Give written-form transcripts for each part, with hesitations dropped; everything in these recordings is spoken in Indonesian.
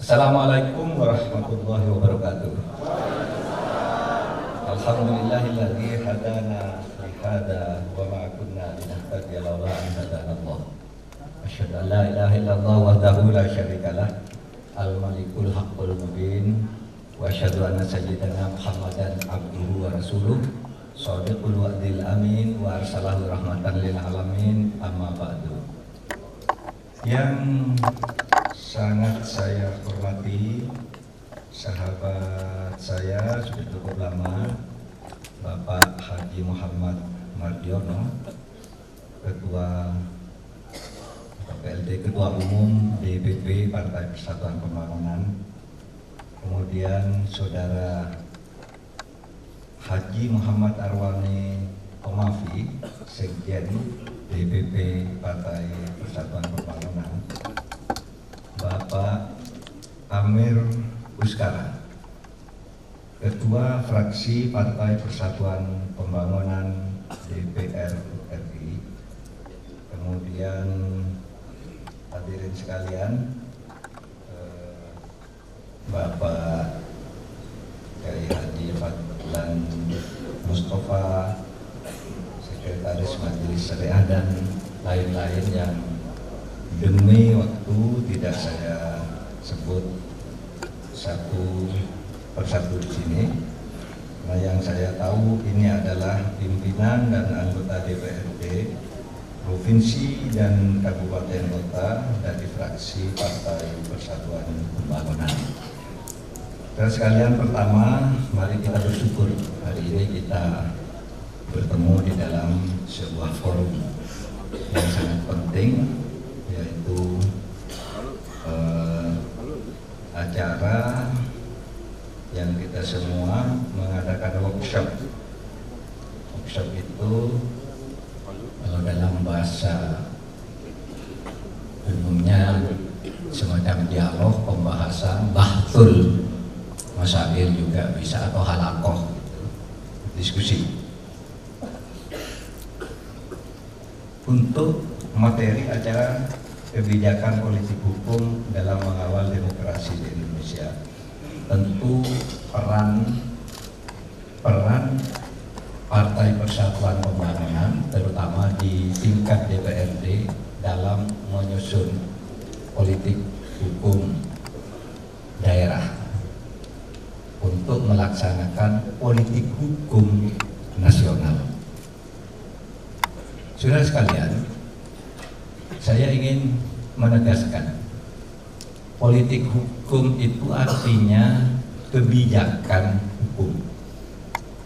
Assalamualaikum warahmatullahi wabarakatuh. Alhamdulillahilladzi hadana li hada wa ma kunna linahtadiya laula an hadana Allah. Asyhadu an la ilaha illallah wahdahu la syarikalah al-malikul haqqul mubin wa asyhadu anna sayyidana Muhammadan abduhu wa rasuluh shadiqul wa'dil amin wa arsalahu rahmatan lil alamin amma ba'du. Yang sangat saya hormati sahabat saya sudah cukup lama, Bapak Haji Muhammad Mardiono, Ketua PLD, Ketua Umum DPP Partai Persatuan Pembangunan. Kemudian Saudara Haji Muhammad Arwani Omafi, Sekjen DPP Partai Persatuan Pembangunan. Bapak Amir Uskara, Ketua Fraksi Partai Persatuan Pembangunan DPR RI. Kemudian hadirin sekalian, Bapak Kiai Haji Fadlan Mustafa, Sekretaris Majelis Syariah dan lain-lain yang demi waktu tidak saya sebut satu persatu di sini. Nah, yang saya tahu ini adalah pimpinan dan anggota DPRD provinsi dan kabupaten kota dari fraksi Partai Persatuan Pembangunan. Dan sekalian, pertama, mari kita bersyukur hari ini kita bertemu di dalam sebuah forum yang sangat penting, yaitu acara yang kita semua mengadakan workshop. Workshop itu kalau dalam bahasa umumnya semacam dialog, pembahasan, bahtul, masail juga bisa, atau halakoh, diskusi. Untuk materi acara kebijakan politik hukum dalam mengawal demokrasi di Indonesia, tentu peran Partai Persatuan Pembangunan terutama di tingkat DPRD dalam menyusun politik hukum daerah untuk melaksanakan politik hukum nasional. Saudara sekalian, saya ingin menegaskan, politik hukum itu artinya kebijakan hukum,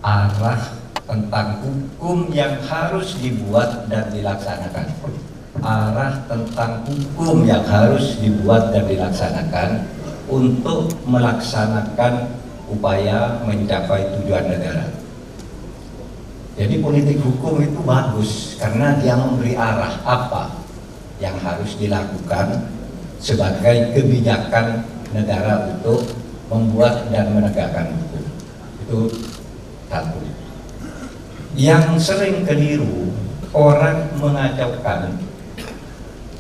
arah tentang hukum yang harus dibuat dan dilaksanakan, arah tentang hukum yang harus dibuat dan dilaksanakan untuk melaksanakan upaya mencapai tujuan negara. Jadi politik hukum itu bagus karena dia memberi arah apa yang harus dilakukan sebagai kebijakan negara untuk membuat dan menegakkan hukum. Itu satu. Yang sering keliru, orang mengacaukan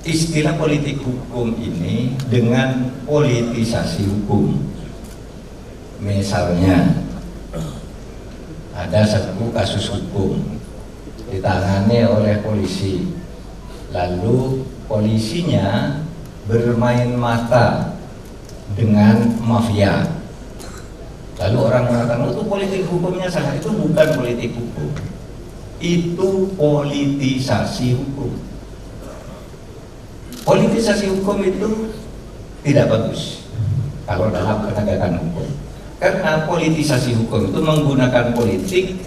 istilah politik hukum ini dengan politisasi hukum. Misalnya ada satu kasus hukum ditangani oleh polisi, lalu polisinya bermain mata dengan mafia. Lalu orang mengatakan itu politik hukumnya salah. Itu bukan politik hukum, itu politisasi hukum. Politisasi hukum itu tidak bagus kalau dalam penegakan hukum, karena politisasi hukum itu menggunakan politik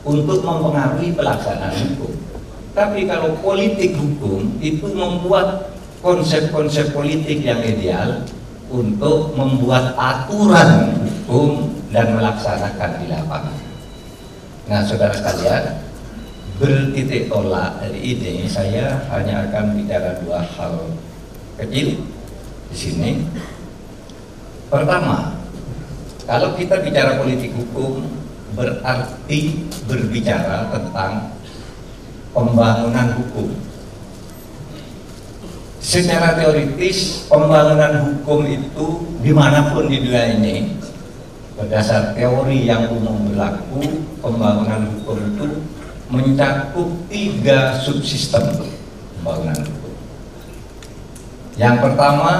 untuk mempengaruhi pelaksanaan hukum. Tapi kalau politik hukum itu membuat konsep-konsep politik yang ideal untuk membuat aturan hukum dan melaksanakan di lapangan. Nah, saudara sekalian, bertitik tolak dari ini saya hanya akan bicara dua hal kecil di sini. Pertama, kalau kita bicara politik hukum berarti berbicara tentang pembangunan hukum. secara teoritis pembangunan hukum itu dimanapun di dunia ini berdasar teori yang umum berlaku, pembangunan hukum itu mencakup 3 subsistem pembangunan hukum. Yang pertama,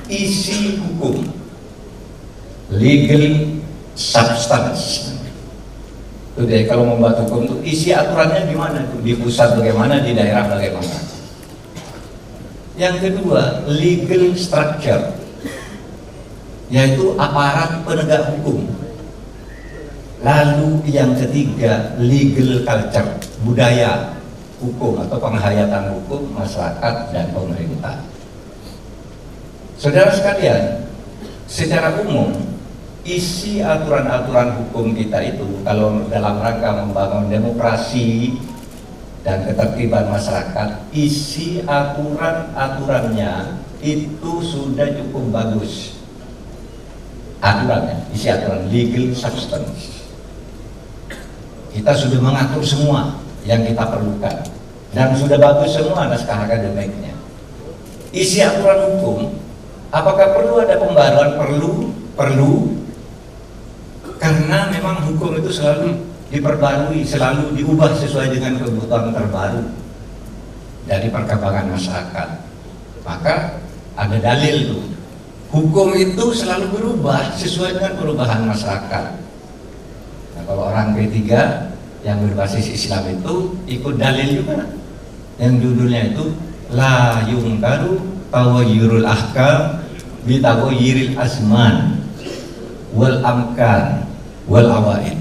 isi hukum, legal substance. Itu deh, kalau membuat hukum itu isi aturannya gimana itu, di pusat bagaimana, di daerah bagaimana. Yang kedua, legal structure, yaitu aparat penegak hukum. Lalu yang ketiga, legal culture, budaya hukum atau penghayatan hukum masyarakat dan pemerintah. Saudara sekalian, secara umum isi aturan-aturan hukum kita itu kalau dalam rangka membangun demokrasi dan ketertiban masyarakat, isi aturan-aturannya itu sudah cukup bagus. Aturannya, isi aturan, legal substance. Kita sudah mengatur semua yang kita perlukan dan sudah bagus semua naskah akademiknya. Isi aturan hukum, apakah perlu ada pembaruan? Perlu, karena memang hukum itu selalu diperbarui, selalu diubah sesuai dengan kebutuhan terbaru dari perkembangan masyarakat. Maka ada dalil tuh, hukum itu selalu berubah sesuai dengan perubahan masyarakat. Nah, kalau orang ketiga yang berbasis Islam itu ikut dalil juga, yang judulnya itu la yungkaru tawayyurul ahkam bi tawayyiril azman wal amkan wal awaid.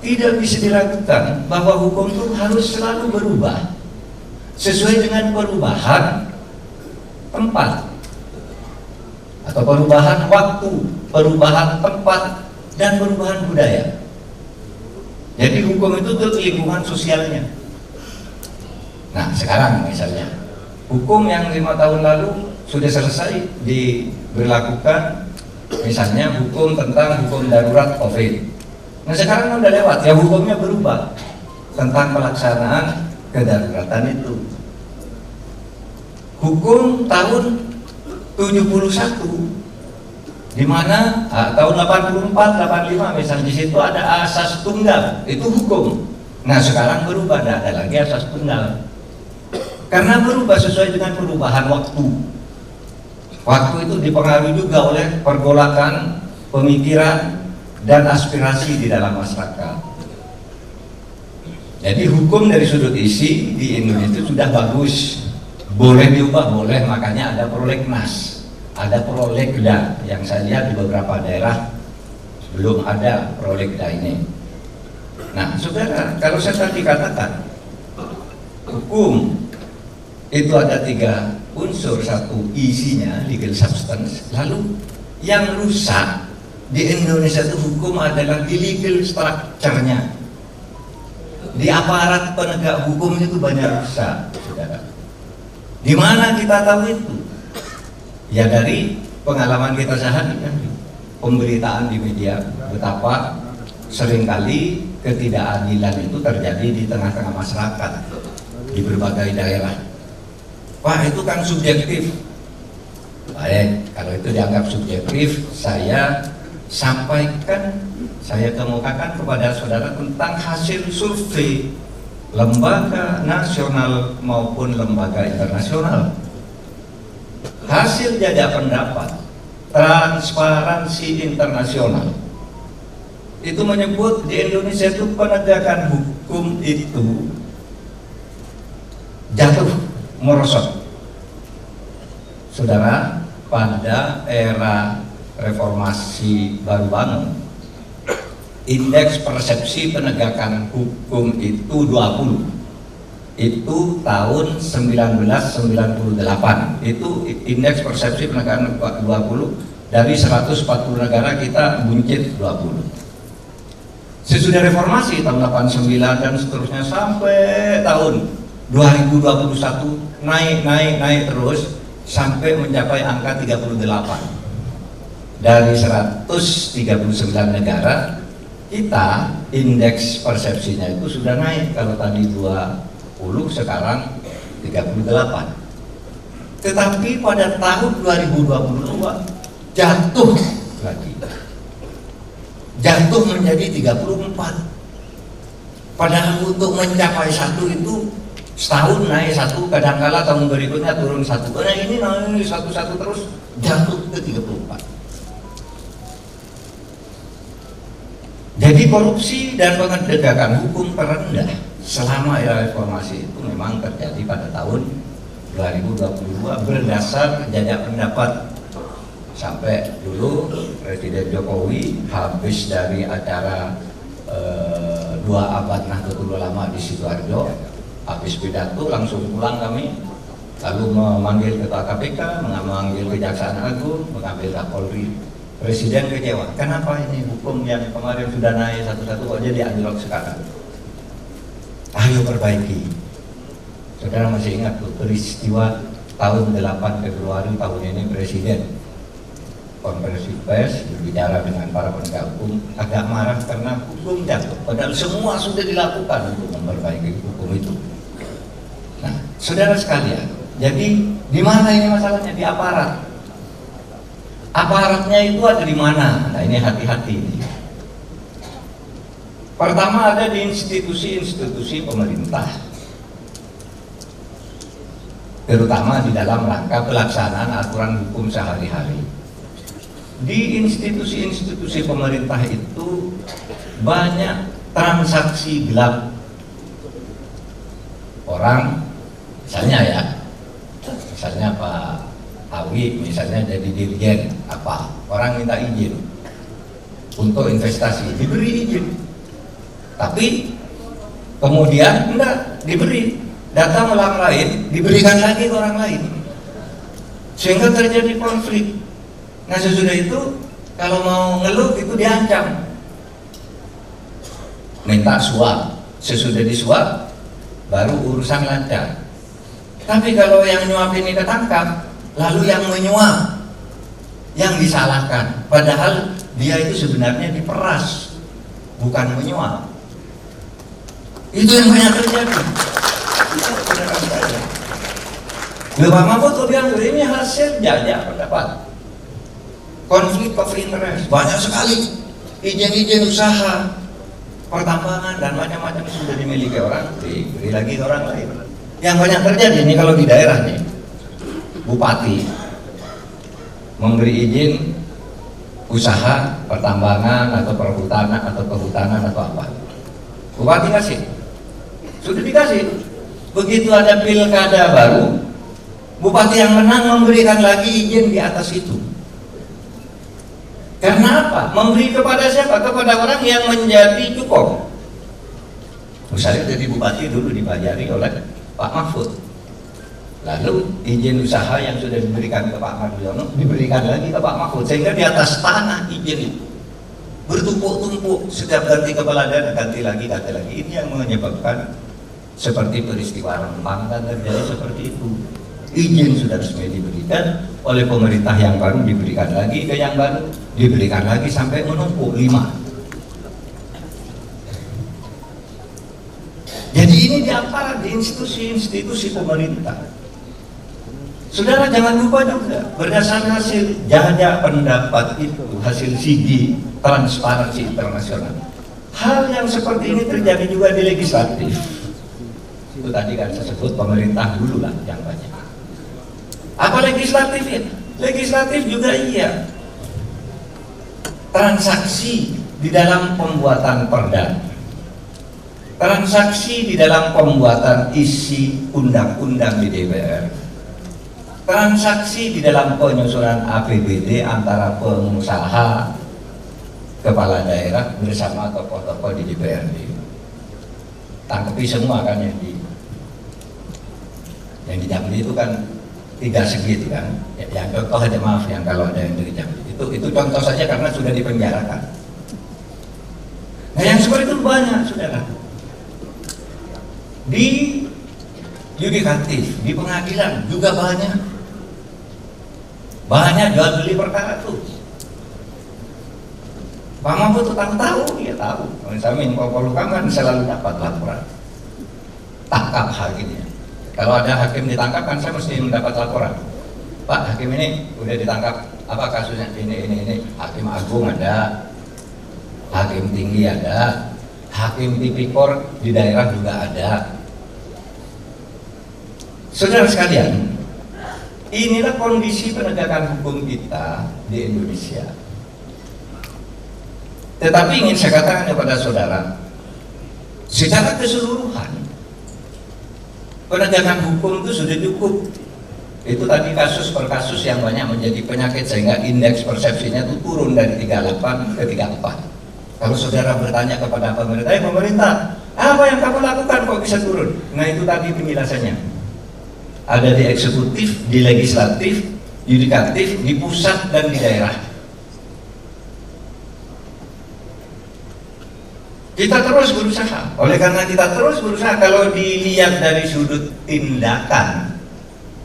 Tidak bisa diragukan bahwa hukum itu harus selalu berubah sesuai dengan perubahan tempat atau perubahan waktu, perubahan tempat, dan perubahan budaya. Jadi hukum itu untuk lingkungan sosialnya. Nah sekarang misalnya hukum yang 5 tahun lalu sudah selesai diberlakukan, misalnya hukum tentang hukum darurat COVID. Nah sekarang udah lewat, ya hukumnya berubah tentang pelaksanaan kedaruratan itu. Hukum tahun 71, di mana tahun 84, 85 misalnya, di situ ada asas tunggal, itu hukum. Nah sekarang berubah, tidak ada lagi asas tunggal, karena berubah sesuai dengan perubahan waktu. Waktu itu dipengaruhi juga oleh pergolakan pemikiran dan aspirasi di dalam masyarakat. Jadi hukum dari sudut isi di Indonesia itu sudah bagus, boleh diubah, boleh, makanya ada prolegnas, ada prolegda yang saya lihat di beberapa daerah belum ada prolegda ini. Nah saudara, kalau saya tadi katakan hukum itu ada 3 unsur, satu isinya legal substance, lalu yang rusak di Indonesia itu hukum adalah di legal structure-nya, di aparat penegak hukum itu banyak rusak, saudara. Di mana kita tahu itu? Ya dari pengalaman kita sehari kan, pemberitaan di media, betapa seringkali ketidakadilan itu terjadi di tengah-tengah masyarakat di berbagai daerah. Wah itu kan subjektif. Baik, kalau itu dianggap subjektif, saya sampaikan, saya kemukakan kepada saudara tentang hasil survei lembaga nasional maupun lembaga internasional. Hasil jajak pendapat Transparansi Internasional itu menyebut di Indonesia itu penegakan hukum itu jatuh, merosot. Saudara, pada era reformasi baru bangun, indeks persepsi penegakan hukum itu 20. Itu tahun 1998. Itu indeks persepsi penegakan 20, dari 140 negara kita buncit 20. Sesudah reformasi tahun 89 dan seterusnya sampai tahun 2021 naik terus sampai mencapai angka 38. Dari 139 negara, kita indeks persepsinya itu sudah naik. Kalau tadi 20, sekarang 38. Tetapi pada tahun 2022 jatuh lagi, jatuh menjadi 34. Padahal untuk mencapai 1 itu setahun naik 1, kadangkala tahun berikutnya turun 1. Nah ini naik 1 terus jatuh ke 34. Jadi korupsi dan penegakan hukum terendah selama era reformasi itu memang terjadi pada tahun 2022 berdasar jajak pendapat. Sampai dulu Presiden Jokowi habis dari acara 2 abad Nahdlatul Ulama di Sidoarjo, habis pidato langsung pulang kami, lalu memanggil Ketua KPK, memanggil Kejaksaan Agung, mengambil Kapolri. Presiden kecewa, kenapa ini hukum yang kemarin sudah naik 1 kok jadi anjlok sekarang? Ayo perbaiki. Saudara masih ingat tuh peristiwa tahun 8 Februari tahun ini Presiden konferensi pers berbicara dengan para penegak hukum, agak marah karena hukum jatuh. Padahal semua sudah dilakukan untuk memperbaiki hukum itu. Nah, saudara sekalian, jadi di mana ini masalahnya? Di aparat. Aparatnya itu ada di mana? Nah ini hati-hati. Pertama ada di institusi-institusi pemerintah, terutama di dalam rangka pelaksanaan aturan hukum sehari-hari. Di institusi-institusi pemerintah itu banyak transaksi gelap orang, misalnya Pak Awi misalnya jadi dirjen apa, orang minta izin untuk investasi, diberi izin, tapi kemudian enggak diberi, datang orang lain, diberikan lagi ke orang lain, sehingga terjadi konflik. Nah sesudah itu kalau mau ngeluh itu diancam, minta suap, sesudah disuap baru urusan lancar. Tapi kalau yang nyuap ini ketangkap, lalu yang menyuap yang disalahkan, padahal dia itu sebenarnya diperas, bukan menyuap. Itu yang banyak terjadi. Itu kebenaran saya. Pak Mahfud tuh bilang ini hasil jajak pendapat. Konflik of interest banyak sekali, izin-izin usaha, pertambangan dan macam-macam sudah dimiliki orang, diberi lagi ke orang lain. Yang banyak terjadi ini kalau di daerah nih, bupati memberi izin usaha pertambangan atau perhutanan atau kehutanan atau apa, bupati kasih, sudah dikasih. Begitu ada pilkada baru, bupati yang menang memberikan lagi izin di atas itu. Karena apa? Memberi kepada siapa? Kepada orang yang menjadi cukup. Misalnya jadi bupati dulu dipelajari oleh Pak Mahfud, lalu izin usaha yang sudah diberikan ke Pak Mardiono diberikan lagi ke Pak Mahfud, sehingga di atas tanah izin itu bertumpuk-tumpuk, setiap ganti kepala daerah ganti lagi. Ini yang menyebabkan seperti peristiwa Rempang dan terjadi seperti itu. Izin sudah resmi diberikan oleh pemerintah yang baru, diberikan lagi ke yang baru, diberikan lagi sampai menumpuk 5. Jadi ini di aparat, di institusi-institusi pemerintah. Saudara jangan lupa juga, berdasarkan hasil jajak pendapat itu, hasil SIGI Transparansi Internasional, hal yang seperti ini terjadi juga di legislatif. Itu tadi kan saya sebut pemerintah dulu lah yang banyak. Apa legislatif ya? Legislatif juga iya. Transaksi di dalam pembuatan perda, transaksi di dalam pembuatan isi undang-undang di DPR, transaksi di dalam penyusunan APBD antara pengusaha, kepala daerah bersama tokoh-tokoh di DPRD. Tangkapi semua kan yang di Jambi itu kan 3 segi itu kan, yang contoh aja, maaf yang kalau ada yang dari Jambi itu contoh saja karena sudah dipenjarakan. Nah yang seperti itu banyak saudara. Di yudikatif, di pengadilan juga banyak jual beli perkara tuh. Pak Mahfud tuh tahu, dia tahu. Misalnya Menko Polhukam kan selalu dapat laporan, tangkap hakimnya. Kalau ada hakim ditangkap kan saya mesti mendapat laporan. Pak hakim ini udah ditangkap, apa kasusnya ini. Hakim agung ada, hakim tinggi ada, hakim tipikor di daerah juga ada. Saudara sekalian, inilah kondisi penegakan hukum kita di Indonesia. Tetapi ingin saya katakan kepada saudara, secara keseluruhan penegakan hukum itu sudah cukup. Itu tadi kasus per kasus yang banyak menjadi penyakit sehingga indeks persepsinya itu turun dari 38 ke 34. Kalau saudara bertanya kepada pemerintah, pemerintah, apa yang kamu lakukan kok bisa turun? Nah itu tadi penjelasannya. Ada di eksekutif, di legislatif, yudikatif, di pusat dan di daerah. Kita terus berusaha. Oleh karena kita terus berusaha, kalau dilihat dari sudut tindakan,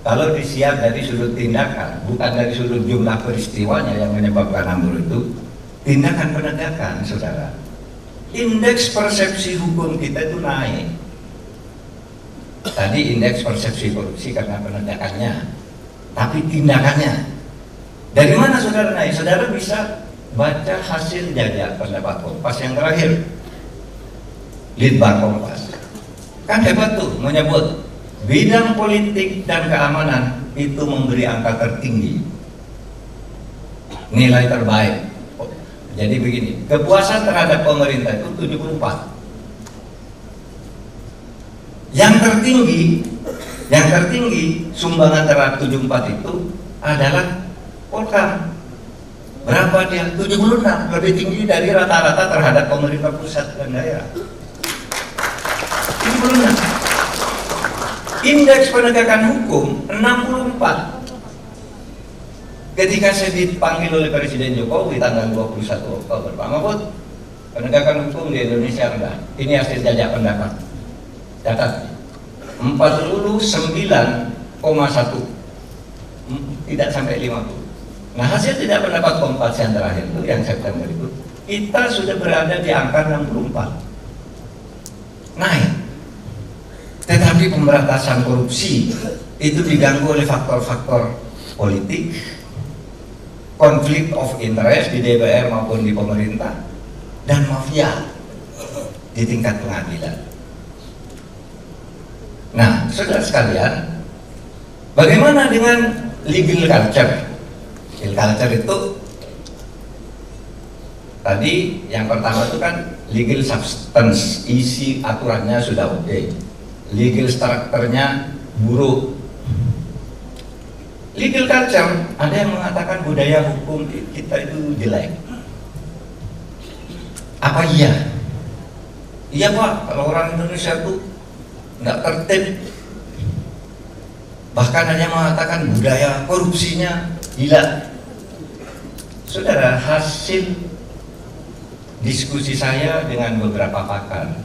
kalau disiap dari sudut tindakan, bukan dari sudut jumlah peristiwanya yang menyebabkan ambruk itu, tindakan penegakan, saudara. Indeks persepsi hukum kita itu naik. Tadi indeks persepsi korupsi karena penegakannya, tapi tindakannya. Dari mana saudara naik? Saudara bisa baca hasil jajak pendapat Kompas yang terakhir. Litbang Kompas. Kan hebat tuh menyebut bidang politik dan keamanan itu memberi angka tertinggi, nilai terbaik. Jadi begini, kepuasan terhadap pemerintah itu 74. Yang tertinggi sumbangan terhadap 74 itu adalah Polkam. Berapa dia? 76, lebih tinggi dari rata-rata terhadap pemerintah pusat dan daerah. 76. Indeks penegakan hukum 64. Ketika saya dipanggil oleh Presiden Jokowi tanggal 21 Oktober, Pak Mahfud, penegakan hukum di Indonesia rendah. Ini hasil jajak pendapat. Catat, 49,1, tidak sampai 50. Nah hasil jajak pendapat Kompas yang terakhir itu, yang September itu, kita sudah berada di angka 64. Naik. Tetapi pemberantasan korupsi itu diganggu oleh faktor-faktor politik, konflik of interest di DPR maupun di pemerintah, dan mafia di tingkat pengadilan. Nah, saudara sekalian, bagaimana dengan legal culture? Legal culture itu tadi yang pertama itu kan legal substance, isi aturannya sudah oke. Legal structure-nya buruk. Legal culture, ada yang mengatakan budaya hukum kita itu jelek. Apa iya? Iya Pak, kalau orang Indonesia itu nggak tertib. Bahkan ada yang mengatakan budaya korupsinya gila. Saudara, hasil diskusi saya dengan beberapa pakar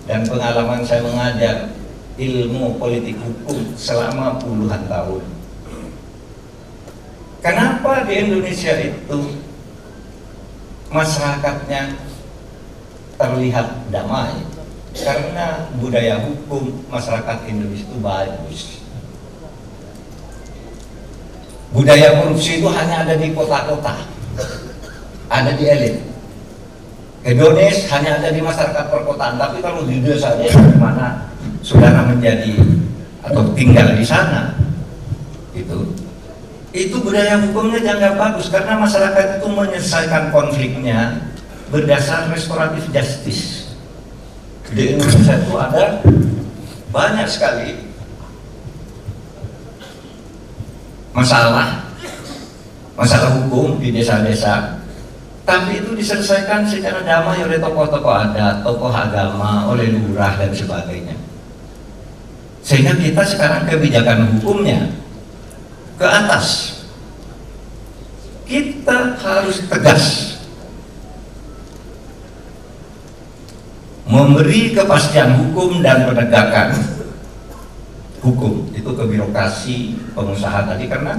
dan pengalaman saya mengajar ilmu politik hukum selama puluhan tahun. Kenapa di Indonesia itu masyarakatnya terlihat damai? Karena budaya hukum masyarakat Indonesia itu bagus. Budaya korupsi itu hanya ada di kota-kota, ada di elit. Hedonis hanya ada di masyarakat perkotaan, tapi kalau di desa di mana saudara menjadi atau tinggal di sana, itu budaya hukumnya jangan bagus karena masyarakat itu menyelesaikan konfliknya berdasar restoratif justice. Di Indonesia itu ada banyak sekali masalah hukum di desa-desa, tapi itu diselesaikan secara damai oleh tokoh-tokoh adat, tokoh agama, oleh lurah dan sebagainya. Sehingga kita sekarang kebijakan hukumnya ke atas. Kita harus tegas memberi kepastian hukum dan penegakan hukum itu ke birokrasi pengusaha tadi, karena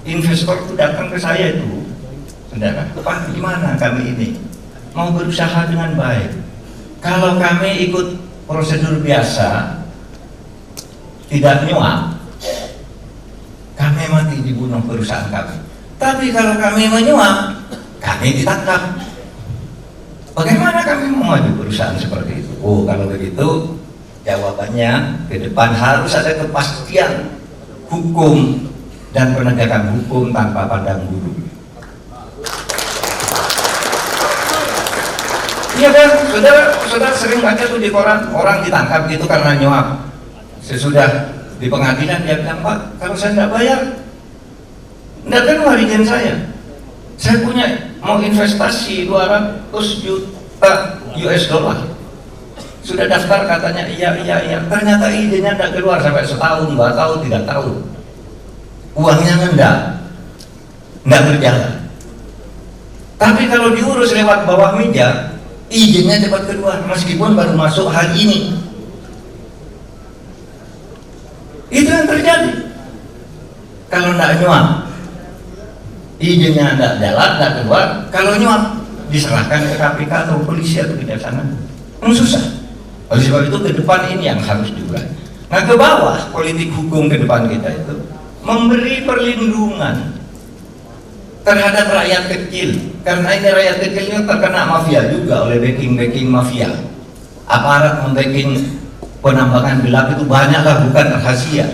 investor itu datang ke saya itu, saudara, Pak gimana kami ini mau berusaha dengan baik, kalau kami ikut prosedur biasa tidak nyuap, kami mati dibunuh. membunuh perusahaan kami. Tapi kalau kami menyuap, kami ditangkap. Bagaimana kami mau maju perusahaan seperti itu? Oh, kalau begitu jawabannya ke depan harus ada kepastian hukum dan penegakan hukum tanpa pandang bulu. Iya kan, saudara sering baca tuh di koran, orang ditangkap gitu karena nyuap. Sesudah di pengadilan dia bilang, Pak, kalau saya tidak bayar, tidak keluar izin saya. Saya punya mau investasi 200 juta US dollar. Sudah daftar katanya iya. Ternyata izinnya tidak keluar sampai setahun, 2 tahun, 3 tahun. Uangnya nggak berjalan. Tapi kalau diurus lewat bawah meja, izinnya cepat keluar meskipun baru masuk hari ini. Itu yang terjadi. Kalau tidak nyuap, izinnya tidak jalan, tidak keluar. Kalau nyuap, diserahkan ke KPK atau polisi atau kejaksaan. Susah. Oleh sebab itu ke depan ini yang harus diurai. Nah, ke bawah politik hukum ke depan kita itu memberi perlindungan terhadap rakyat kecil, karena ini rakyat kecilnya terkena mafia juga oleh backing mafia. Aparat membacking penambangan gelap itu banyaklah, bukan rahasia.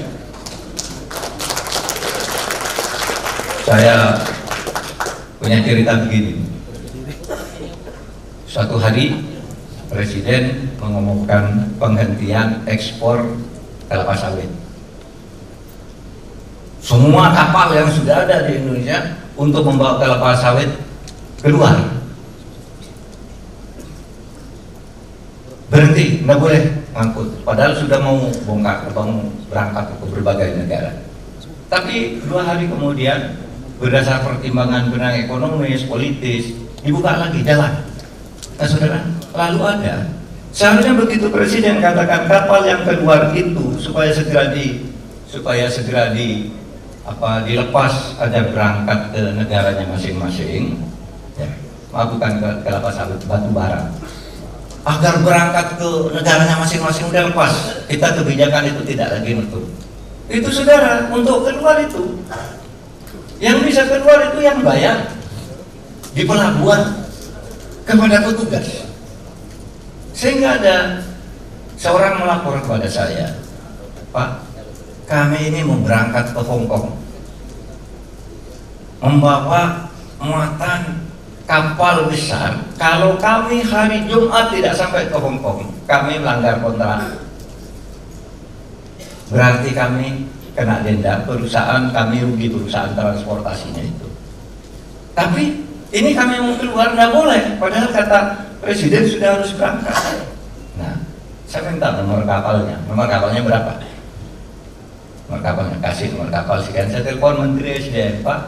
Saya punya cerita begini. Suatu hari Presiden mengumumkan penghentian ekspor kelapa sawit. Semua kapal yang sudah ada di Indonesia untuk membawa kelapa sawit keluar berhenti, nggak boleh ngangkut. Padahal sudah mau bongkar, mau berangkat ke berbagai negara. Tapi 2 hari kemudian, berdasar pertimbangan benang ekonomis, politis, dibuka lagi jalan. Nah, saudara, lalu ada. Seharusnya begitu Presiden katakan kapal yang keluar itu supaya segera dilepas agar berangkat ke negaranya masing-masing. Ya, bukan ke kelapa sawit, batu bara. Agar berangkat ke negaranya masing-masing udah lepas. Kita kebijakan itu tidak lagi nutup. Itu saudara, untuk keluar itu yang bisa keluar itu yang bayar di pelabuhan kepada petugas. Sehingga ada seorang melapor kepada saya, Pak, kami ini mau berangkat ke Hong Kong, membawa muatan kapal besar. Kalau kami hari Jumat tidak sampai ke Hong Kong, kami melanggar kontrak. Berarti kami kena denda, perusahaan kami rugi, perusahaan transportasinya itu. Tapi ini kami mau keluar, nggak boleh. Padahal kata Presiden sudah harus berangkat. Nah, saya minta nomor kapalnya. Nomor kapalnya berapa? Nomor kapalnya, kasih nomor kapal sekian. Saya telepon Menteri SDM, Pak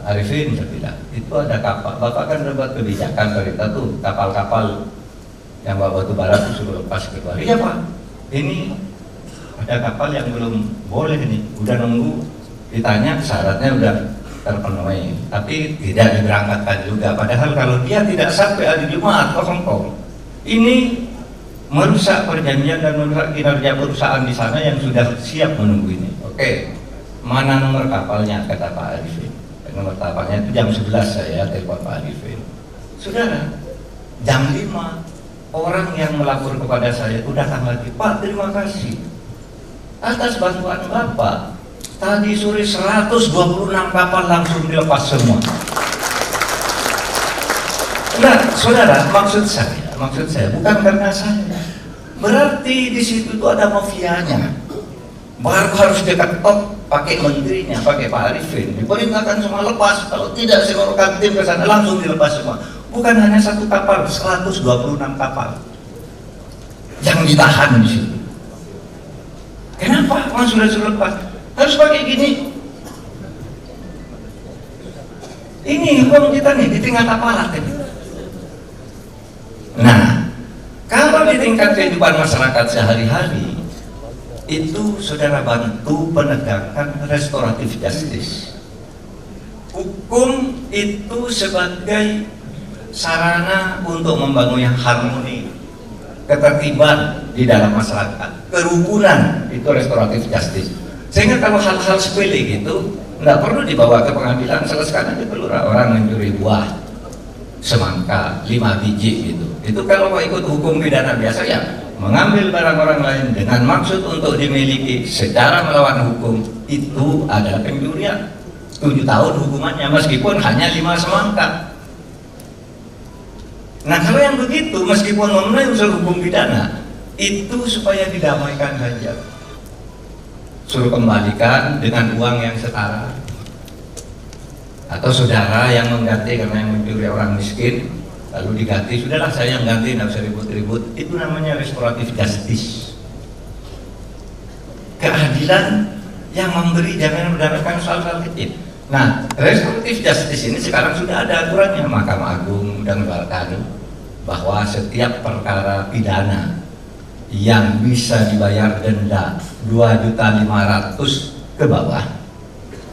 Arifin, saya bilang, itu ada kapal. Bapak kan dapat kebijakan pemerintah tuh, kapal-kapal yang bawa batu bara itu suruh lepas keluar. Iya Pak, ini ada kapal yang belum boleh ini, udah nunggu, ditanya syaratnya udah terpenuhi, tapi tidak diberangkatkan juga. Padahal kalau dia tidak sampai hari Jumat ke Hong Kong, ini merusak perjanjian dan merusak kinerja perusahaan di sana yang sudah siap menunggu ini. Oke, mana nomor kapalnya, kata Pak Arifin. Nomor kapalnya itu jam 11 saya telepon Pak Arifin. Saudara, jam 5 orang yang melapor kepada saya itu datang lagi, Pak, terima kasih atas bantuan Bapak. Tadi sore 126 kapal langsung dilepas semua. Nah, saudara, maksud saya bukan karena saya. Berarti di situ itu ada mafianya. Baru harus diketok pakai menterinya, pakai Pak Arifin. Diperintahkan semua lepas. Kalau tidak, saya merupakan tim ke sana langsung dilepas semua. Bukan hanya satu kapal, 126 kapal yang ditahan di situ. Kenapa? Orang sudah lepas. Harus pakai gini. Ini hukum kita nih di tingkat aparat ini. Nah, kalau di tingkat kehidupan masyarakat sehari-hari itu saudara bantu penegakan restoratif justice. Hukum itu sebagai sarana untuk membangun harmoni, ketertiban di dalam masyarakat, kerukunan, itu restoratif justice. Sehingga kalau hal-hal sepele gitu nggak perlu dibawa ke pengadilan, selesaikan aja dulu. Orang mencuri buah semangka 5 biji gitu, itu kalau mau ikut hukum pidana biasa ya mengambil barang orang lain dengan maksud untuk dimiliki secara melawan hukum, itu adalah pencurian. 7 tahun hukumannya meskipun hanya 5 semangka. Nah kalau yang begitu meskipun memenuhi unsur hukum pidana, itu supaya didamaikan saja, suruh kembalikan dengan uang yang setara, atau saudara yang mengganti karena yang mencuri orang miskin lalu diganti, sudahlah saya yang ganti, nggak usah ribut-ribut. Itu namanya restoratif justice, keadilan yang memberi jaminan berdasarkan soal-soal kecil. Nah, restoratif justice ini sekarang sudah ada aturannya. Mahkamah Agung sudah mengeluarkan bahwa setiap perkara pidana yang bisa dibayar denda 2.500.000 ke bawah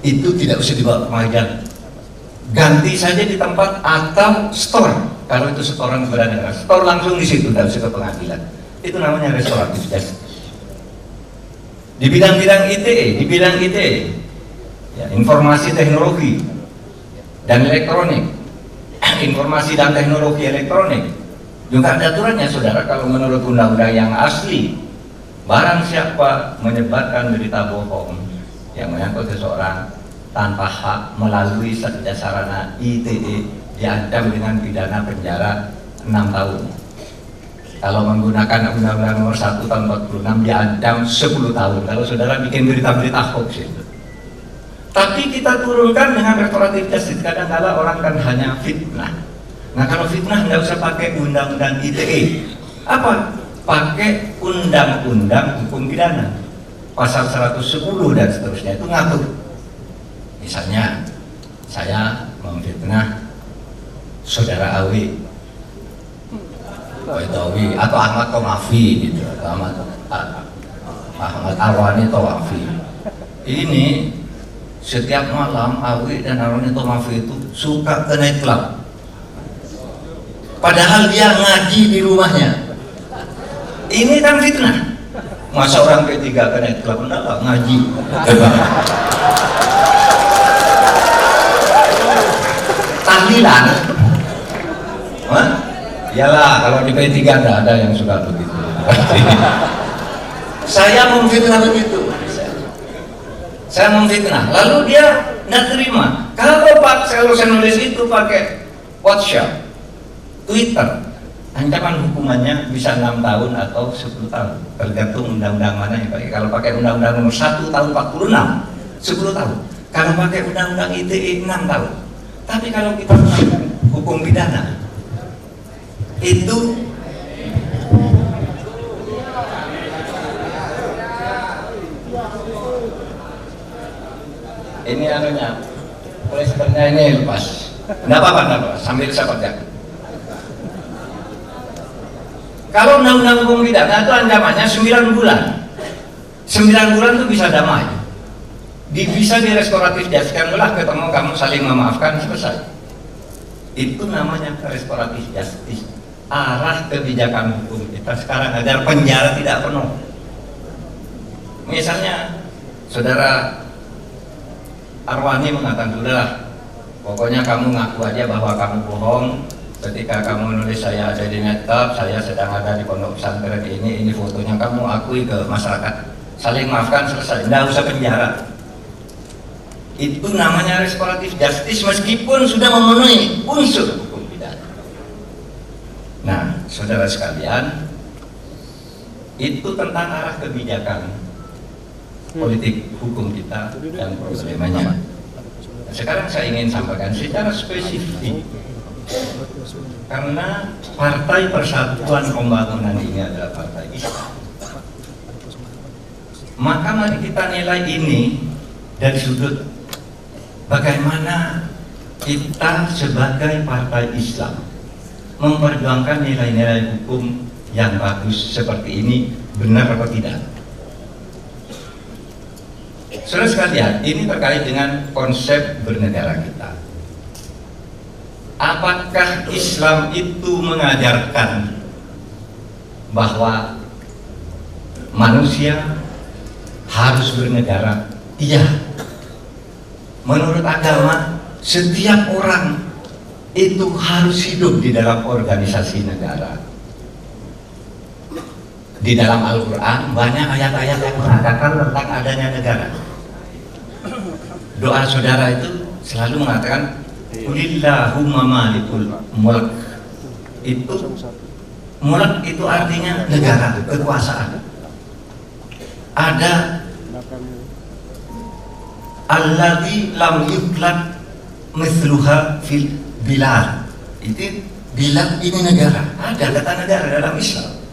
itu tidak usah dibawa ke pengadilan, ganti saja di tempat atau store. Kalau itu setoran kepada negara, store langsung di situ, tidak usah ke pengadilan. Itu namanya restoratif justice. Di bidang-bidang ITE, ya, informasi teknologi dan elektronik, informasi dan teknologi elektronik juga ada aturannya, saudara. Kalau menurut undang-undang yang asli, barang siapa menyebarkan berita bohong yang menyangkut seseorang tanpa hak melalui sarana ITE diancam dengan pidana penjara 6 tahun. Kalau menggunakan Undang-Undang Nomor 1 Tahun 46 diancam 10 tahun. Kalau saudara bikin berita-berita hoax itu. Tapi kita turunkan dengan restoratif justice. Kadang-kadang orang kan hanya fitnah. Nah kalau fitnah nggak usah pakai Undang-Undang ITE. Apa? Pakai Undang-Undang Hukum Pidana. Pasal 110 dan seterusnya itu ngatur. Misalnya saya memfitnah saudara Awi, atau Ahmad Tomafi gitu, atau Ahmad Arwani Tomafi. Ini setiap malam Awi dan Arwani Tomafi itu suka ke night club, padahal dia ngaji di rumahnya. Ini kan fitnah. Masa orang P3 ke night club? Enggak, ngaji. Tahlilan. Iyalah, kalau di P3 nggak ada yang suka begitu. Saya memfitnah begitu. Saya memfitnah. Lalu dia nggak terima. Kalau saya nulis itu pakai WhatsApp, Twitter, ancaman hukumannya bisa 6 tahun atau 10 tahun, tergantung undang-undang mana yang pakai. Kalau pakai Undang-Undang Nomor 1 Tahun 46, 10 tahun. Kalau pakai Undang-Undang ITE 6 tahun. Tapi kalau kita melakukan hukum pidana, itu ini anunya, polisternya ini lepas. Nggak apa-apa, sambil saya pegang. Kalau undang-undang hukum pidana itu ancamannya 9 bulan. 9 bulan itu bisa damai. Bisa direstoratif justice, ketemu kamu saling memaafkan, selesai. Itu namanya restoratif justice. Arah kebijakan hukum kita sekarang agar penjara tidak penuh. Misalnya saudara Arwani mengatakan, sudahlah, pokoknya kamu ngaku aja bahwa kamu bohong ketika kamu menulis saya ada di metap, saya sedang ada di pondok pesantren ini fotonya, kamu akui ke masyarakat, saling maafkan, selesai, tidak usah penjara. Itu namanya restoratif justice meskipun sudah memenuhi unsur hukum pidana. Nah, saudara sekalian, itu tentang arah kebijakan politik hukum kita dan problemanya. Sekarang saya ingin sampaikan secara spesifik, karena Partai Persatuan Pembangunan ini adalah partai Islam, maka mari kita nilai ini dari sudut bagaimana kita sebagai partai Islam memperjuangkan nilai-nilai hukum yang bagus seperti ini, benar atau tidak. Saudara sekalian, ini terkait dengan konsep bernegara kita. Apakah Islam itu mengajarkan bahwa manusia harus bernegara? Iya. Menurut agama, setiap orang itu harus hidup di dalam organisasi negara. Di dalam Al-Quran banyak ayat-ayat yang mengatakan tentang adanya negara. Doa saudara itu selalu mengatakan Qulillahumma malikul mulk. Itu mulk itu artinya negara, kekuasaan. Ada alladzi lam yuklad mithluha fil bilad. Itu bilad ini negara. Ada kata negara dalam Islam.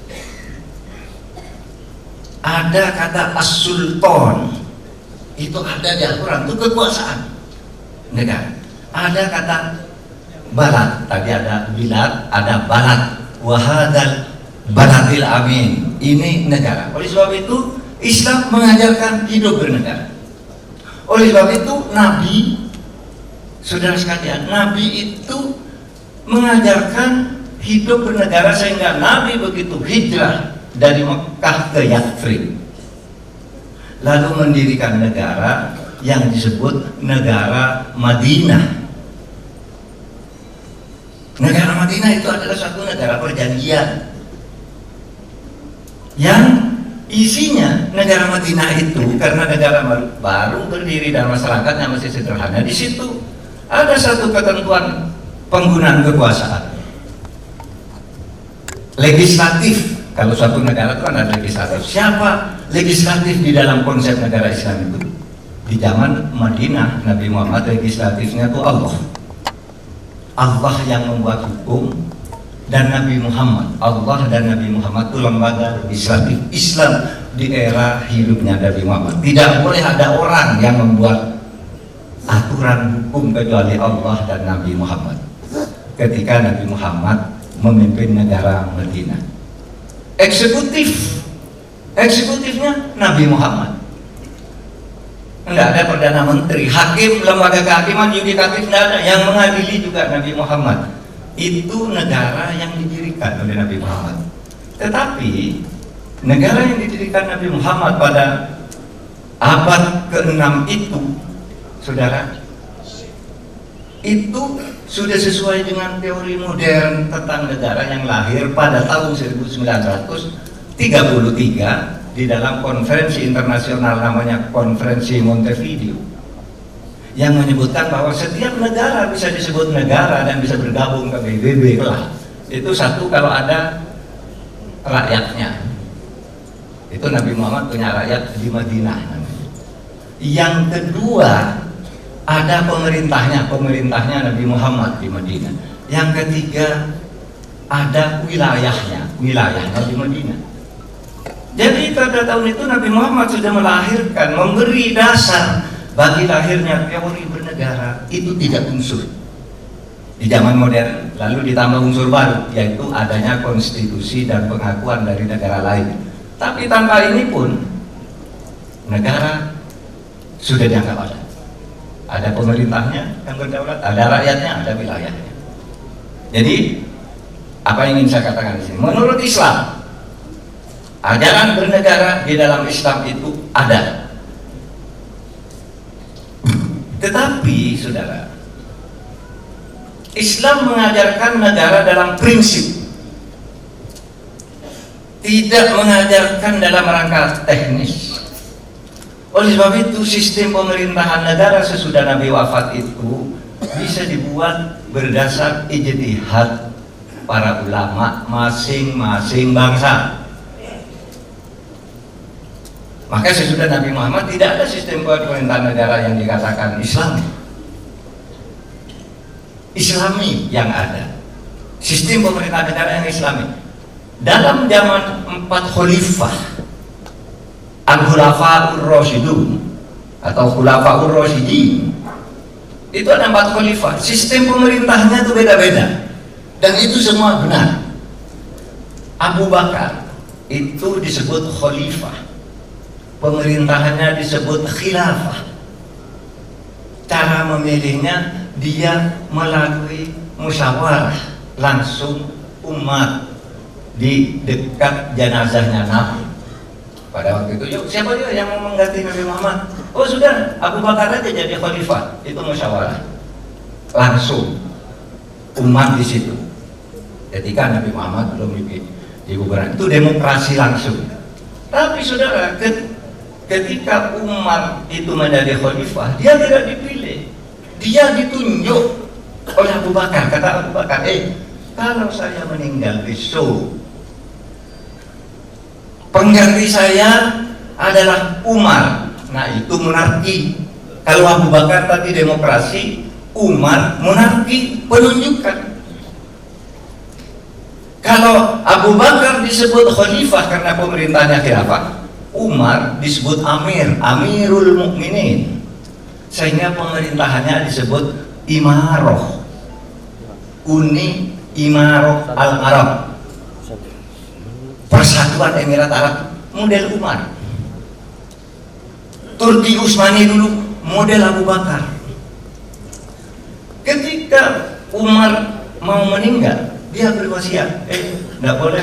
Ada kata as-sultan, itu ada di Al-Quran, itu kekuasaan negara. Ada kata balad, tadi ada bilad, ada balad, wahadal baladil amin, ini negara. Oleh sebab itu Islam mengajarkan hidup bernegara. Oleh sebab itu Nabi, saudara sekalian, Nabi itu mengajarkan hidup bernegara sehingga Nabi begitu hijrah dari Mekah ke Yathrib, lalu mendirikan negara yang disebut negara Madinah. Negara Madinah itu adalah satu negara perjanjian yang isinya negara Madinah itu, karena negara baru berdiri dan masyarakatnya masih sederhana, di situ ada satu ketentuan penggunaan kekuasaan legislatif. Kalau suatu negara itu kan ada legislatif. Siapa legislatif di dalam konsep negara Islam itu? Di zaman Madinah, Nabi Muhammad legislatifnya itu Allah. Allah yang membuat hukum, dan Nabi Muhammad, Allah dan Nabi Muhammad itu lembaga legislatif Islam di era hidupnya Nabi Muhammad. Tidak boleh ada orang yang membuat aturan hukum kecuali Allah dan Nabi Muhammad. Ketika Nabi Muhammad memimpin negara Madinah, eksekutifnya Nabi Muhammad. Enggak ada perdana menteri, hakim, lembaga kehakiman, yudikatif enggak ada. Yang mengadili juga Nabi Muhammad. Itu negara yang didirikan oleh Nabi Muhammad. Tetapi negara yang didirikan Nabi Muhammad pada abad ke-6 itu, saudara, itu sudah sesuai dengan teori modern tentang negara yang lahir pada tahun 1933 di dalam konferensi internasional namanya Konferensi Montevideo, yang menyebutkan bahwa setiap negara bisa disebut negara dan bisa bergabung ke PBB lah. Itu satu, kalau ada rakyatnya. Itu Nabi Muhammad punya rakyat di Madinah. Yang kedua, ada pemerintahnya Nabi Muhammad di Madinah. Yang ketiga, ada wilayahnya di Madinah. Jadi pada tahun itu Nabi Muhammad sudah melahirkan, memberi dasar bagi lahirnya teori bernegara. Itu 3 unsur di zaman modern, lalu ditambah unsur baru, yaitu adanya konstitusi dan pengakuan dari negara lain. Tapi tanpa ini pun negara sudah dianggap ada pemerintahnya yang berdaulat, ada rakyatnya, ada wilayahnya. Jadi apa yang ingin saya katakan di sini? Menurut Islam, ajaran bernegara di dalam Islam itu ada. Tetapi saudara, Islam mengajarkan negara dalam prinsip, tidak mengajarkan dalam rangka teknis. Oleh sebab itu sistem pemerintahan negara sesudah Nabi wafat itu bisa dibuat berdasar ijtihad para ulama masing-masing bangsa. Maka sesudah Nabi Muhammad tidak ada sistem pemerintahan negara yang dikatakan Islami yang ada. Sistem pemerintahan negara yang Islami. Dalam zaman 4 khalifah, Al-Khulafa'ur Rasyidun atau Khulafa'ur Rasyidin, itu ada 4 khalifah. Sistem pemerintahnya itu beda-beda, dan itu semua benar. Abu Bakar itu disebut khalifah, pemerintahannya disebut khilafah. Cara memilihnya dia melalui musyawarah langsung umat di dekat jenazahnya Nabi. Pada waktu itu, yuk siapa juga yang mau mengganti Nabi Muhammad? Oh sudah, Abu Bakar aja jadi khalifah. Itu musyawarah. Langsung umat di situ. Ketika Nabi Muhammad belum dikuburan, itu demokrasi langsung. Tapi saudara, ketika Umar itu menjadi khalifah, dia tidak dipilih, dia ditunjuk oleh Abu Bakar. Kata Abu Bakar, kalau saya meninggal besok, pengganti saya adalah Umar. Nah itu monarki. Kalau Abu Bakar tadi demokrasi, Umar monarki, penunjukan. Kalau Abu Bakar disebut khalifah karena pemerintahnya khilafah, Umar disebut amir, amirul mukminin, sehingga pemerintahannya disebut imaroh, uni imaroh al-Arab, Persatuan Emirat Arab, model Umar. Turki Utsmani dulu model Abu Bakar. Ketika Umar mau meninggal, dia berwasiat, tidak boleh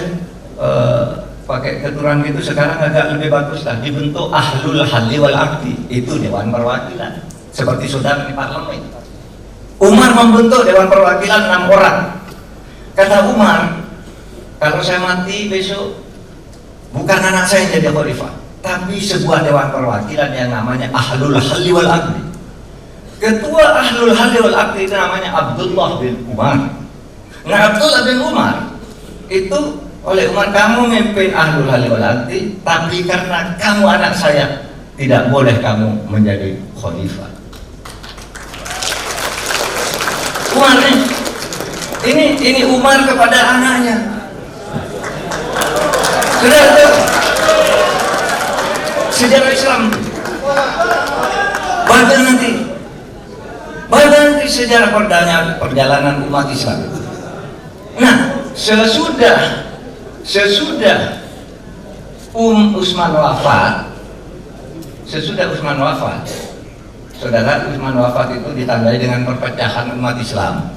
pakai keturunan gitu, sekarang agak lebih bagus lah, dibentuk ahlul halli wal aqdi, itu Dewan Perwakilan, seperti saudara di parlemen. Umar membentuk Dewan Perwakilan 6 orang. Kata Umar, kalau saya mati besok, bukan anak saya yang jadi khalifah, tapi sebuah Dewan Perwakilan yang namanya ahlul halli wal aqdi. Ketua ahlul halli wal aqdi itu namanya Abdullah bin Umar. Nah Abdullah bin Umar itu oleh Umar, kamu memimpin ahlul halli wal aqdi, tapi karena kamu anak saya, tidak boleh kamu menjadi khalifah. Umar ini Umar kepada anaknya. Sudah ada sejarah Islam. Baca nanti sejarah perjalanan umat Islam. Nah, sesudah Utsman wafat, saudara, Utsman wafat itu ditandai dengan perpecahan umat Islam.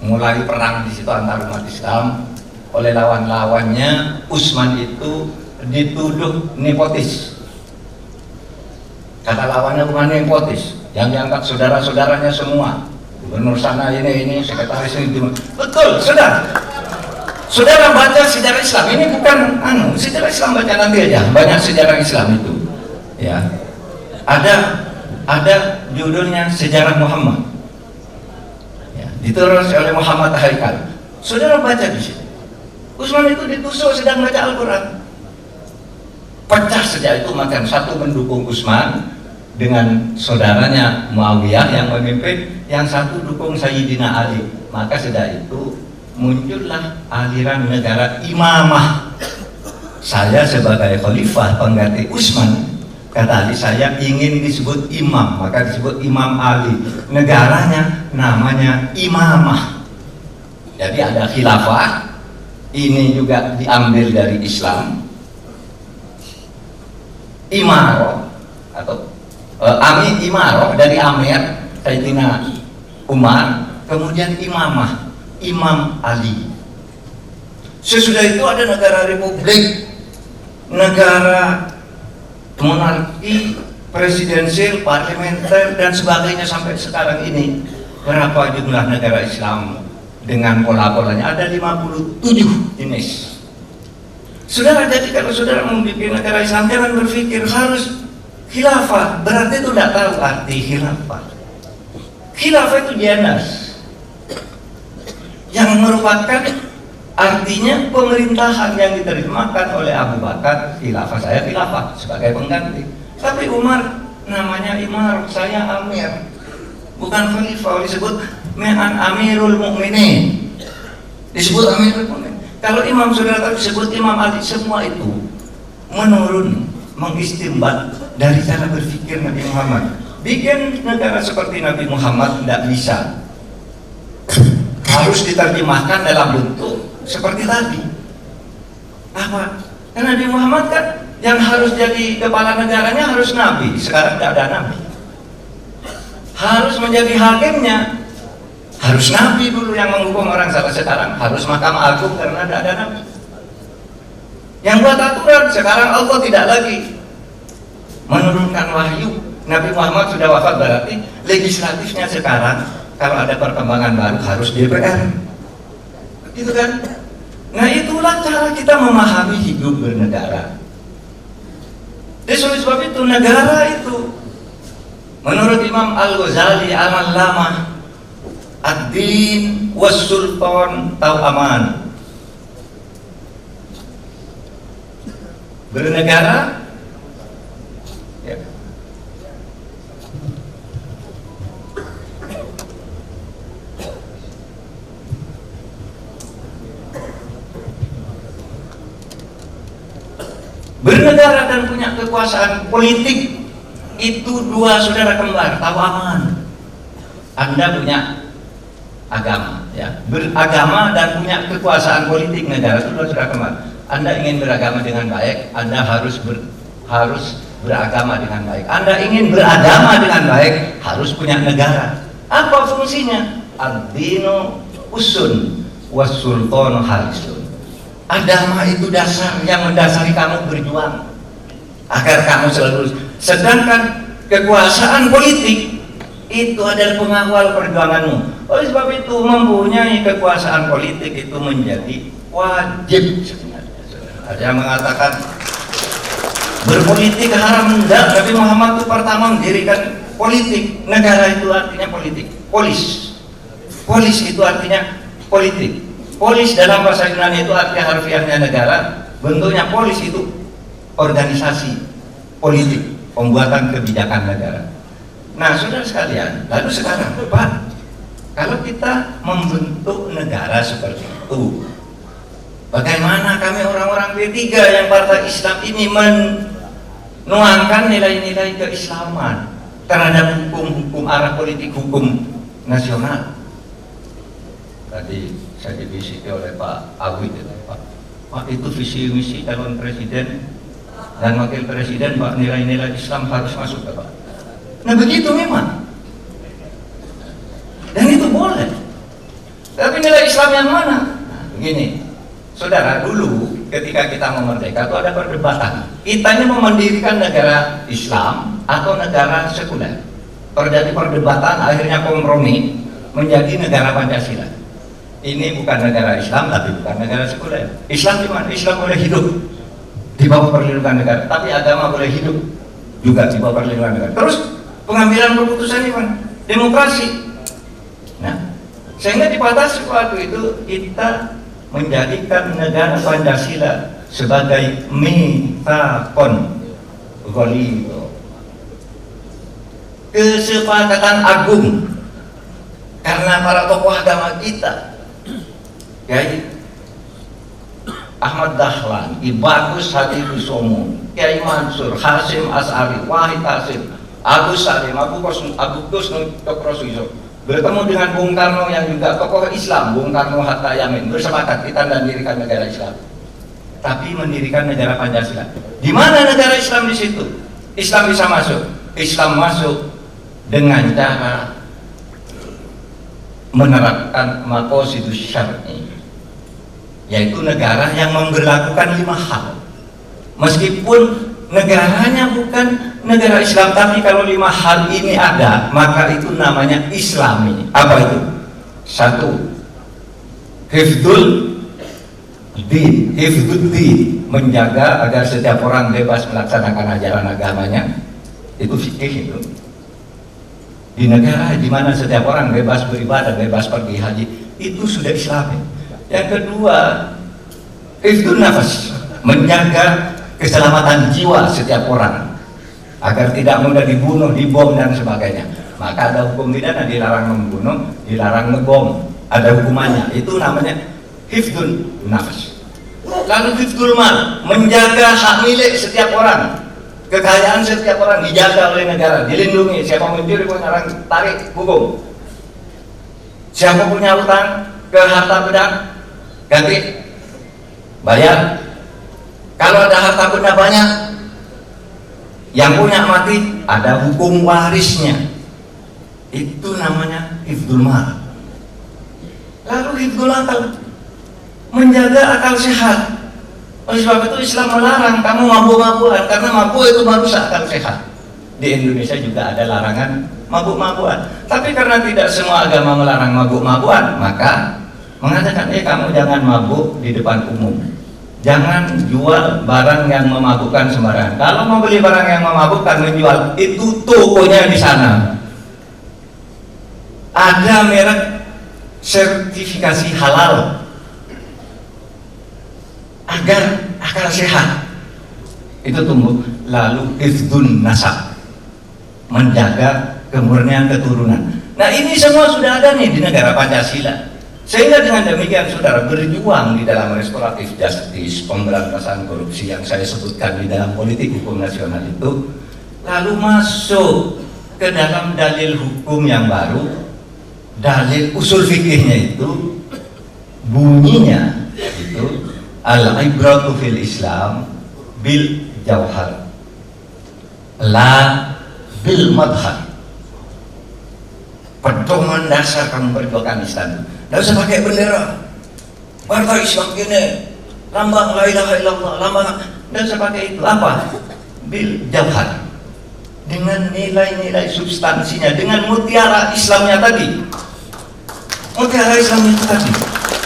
Mulai perang di situ antar umat Islam oleh lawan-lawannya. Utsman itu dituduh nepotis. Kata lawannya bukan nepotis, yang diangkat saudara-saudaranya semua. Gubernur sana ini, sekretaris ini. Betul, saudara baca sejarah Islam. Ini bukan sejarah Islam, baca nanti aja. Banyak sejarah Islam itu. Ya. Ada judulnya Sejarah Muhammad. Ya, ditulis oleh Muhammad Haikal. Saudara baca di sini. Utsman itu ditusuk sedang baca Al-Quran. Pecah sejak itu, makan satu mendukung Utsman dengan saudaranya Muawiyah yang memimpin, yang satu dukung Sayyidina Ali. Maka sejak itu muncullah aliran negara imamah. Saya sebagai khalifah pengganti Utsman, kata Ali, saya ingin disebut imam, maka disebut Imam Ali. Negaranya namanya imamah. Jadi ada khilafah, ini juga diambil dari Islam. Imaroh atau imaroh dari Amir Sayyidina Umar, kemudian imamah Imam Ali. Sesudah itu ada negara republik, negara monarki, presidensial, parlementer, dan sebagainya sampai sekarang ini. Berapa jumlah negara Islam dengan pola-polanya? Ada 57 jenis. Saudara, jadi kalau saudara membuat negara Islam, jangan berpikir harus khilafah, berarti itu tidak tahu arti khilafah. Khilafah itu dinas yang merupakan artinya pemerintahan yang diterjemahkan oleh Abu Bakar. Khilafah, saya khilafah sebagai pengganti. Tapi Umar namanya imar, saya amir, bukan khalifah. Disebut amirul mukminin, disebut amirul mukminin. Kalau imam saudara disebut Imam Ali, semua itu menurun, mengistimbat dari cara berpikir Nabi Muhammad. Bikin negara seperti Nabi Muhammad tidak bisa, harus diterjemahkan dalam bentuk seperti tadi. Apa? Karena Nabi Muhammad kan yang harus jadi kepala negaranya harus Nabi. Sekarang tidak ada Nabi. Harus menjadi hakimnya harus Nabi dulu yang menghukum orang salah. Sekarang harus Mahkamah Agung karena tidak ada Nabi. Yang buat aturan. Sekarang Allah tidak lagi menurunkan wahyu. Nabi Muhammad sudah wafat, berarti legislatifnya sekarang kalau ada perkembangan baru harus DPR, gitu kan? Nah, itulah cara kita memahami hidup bernegara. Jadi oleh sebab itu negara itu menurut Imam Al-Ghazali Al-Allamah, ad-din was-sultan tau aman. Bernegara ya. Bernegara dan punya kekuasaan politik itu dua saudara kembar, tahu aman. Anda punya agama, ya, beragama dan punya kekuasaan politik negara itu dua saudara kembar. Anda ingin beragama dengan baik, Anda harus beragama dengan baik. Anda ingin beragama dengan baik, harus punya negara. Apa fungsinya? Ad-dinu usun was-sultanu harisun. Agama itu dasar yang mendasari kamu berjuang agar kamu selalu. Sedangkan kekuasaan politik itu adalah pengawal perjuanganmu. Oleh sebab itu mempunyai kekuasaan politik itu menjadi wajib sebenarnya. Ada yang mengatakan berpolitik haram. Enggak, Nabi Muhammad itu pertama mendirikan politik. Negara itu artinya politik. Polis itu artinya politik. Polis dalam bahasa Yunani itu artinya harfiahnya negara. Bentuknya polis itu organisasi politik, pembuatan kebijakan negara. Nah, saudara sekalian, lalu sekarang Pak, kalau kita membentuk negara seperti itu, bagaimana kami orang-orang P3 yang partai Islam ini menuangkan nilai-nilai keislaman terhadap hukum arah politik, hukum nasional? Tadi saya dibisiki oleh Pak Awid, Pak itu visi misi calon presiden dan wakil presiden, Pak, nilai-nilai Islam harus masuk ke Pak. Nah begitu memang, dan itu boleh. Tapi nilai Islam yang mana? Nah, begini, saudara, dulu ketika kita memerdeka itu ada perdebatan. Kita ini mau mendirikan negara Islam atau negara sekuler. Terjadi perdebatan, akhirnya kompromi menjadi negara Pancasila. Ini bukan negara Islam, tapi bukan negara sekuler. Islam di mana? Islam boleh hidup di bawah perlindungan negara, tapi agama boleh hidup juga di bawah perlindungan negara. Terus pengambilan keputusan di mana? Demokrasi. Nah, sehingga dibatasi waktu itu kita menjadikan negara Pancasila sebagai mitsaqon ghalidho, kesepakatan agung, karena para tokoh agama kita, Kiai Ahmad Dahlan, Ki Bagus Hatibusomo, Kiai Mansur, Hasim As'ari, Wahid Hasim, Agus Salim, Abu Kusnul Cokrosuiso, bertemu dengan Bung Karno yang juga tokoh Islam, Bung Karno Hatta Yamin, bersepakat kita mendirikan negara Islam, tapi mendirikan negara Pancasila. Di mana negara Islam di situ? Islam bisa masuk. Islam masuk dengan cara menerapkan maqasidus syar'i, yaitu negara yang memberlakukan 5 hal. Meskipun negaranya bukan negara Islam, tapi kalau 5 hal ini ada, maka itu namanya Islami. Apa itu? 1. Hifdzul din, hifdzuddin, menjaga agar setiap orang bebas melaksanakan ajaran agamanya. Itu fikih itu. Di negara di mana setiap orang bebas beribadah, bebas pergi haji, itu sudah Islami. Yang kedua, hifdzun nafas, menjaga keselamatan jiwa setiap orang agar tidak mudah dibunuh, dibom dan sebagainya. Maka ada hukum pidana, dilarang membunuh, dilarang ngebom, ada hukumannya. Itu namanya hifdzun nafas. Lalu hifdzul mal, menjaga hak milik setiap orang, kekayaan setiap orang dijaga oleh negara, dilindungi. Siapa mencuri orang tarik hukum. Siapa punya utang ke harta benda, ganti, bayar. Kalau ada harta benda banyak, yang punya mati, ada hukum warisnya. Itu namanya hifdzul mal. Lalu hifdzul akal, menjaga akal sehat. Oleh sebab itu Islam melarang kamu mabuk-mabukan, karena mabuk itu merusak akal sehat. Di Indonesia juga ada larangan mabuk-mabukan. Tapi karena tidak semua agama melarang mabuk-mabukan, maka mengatakan kamu jangan mabuk di depan umum. Jangan jual barang yang memabukkan sembarangan. Kalau mau beli barang yang memabukkan menjual, itu tokonya di sana. Ada merek sertifikasi halal agar akal sehat itu tumbuh. Lalu hifdzun nasab, menjaga kemurnian keturunan. Nah ini semua sudah ada nih di negara Pancasila. Sehingga dengan demikian saudara berjuang di dalam restoratif justice, pemberantasan korupsi yang saya sebutkan di dalam politik hukum nasional itu, lalu masuk ke dalam dalil hukum yang baru, dalil usul fikihnya itu bunyinya itu al-ibratu fil Islam bil jauhar la bil madhar. Pedoman dasar kamu berjuangkan Islam, tidak usah pakai bendera partai Islam ini, lambang la ilaha illallah, lambang, tidak usah pakai itu. Apa? Bil jauhar, dengan nilai-nilai substansinya, dengan mutiara Islamnya tadi. Mutiara Islamnya tadi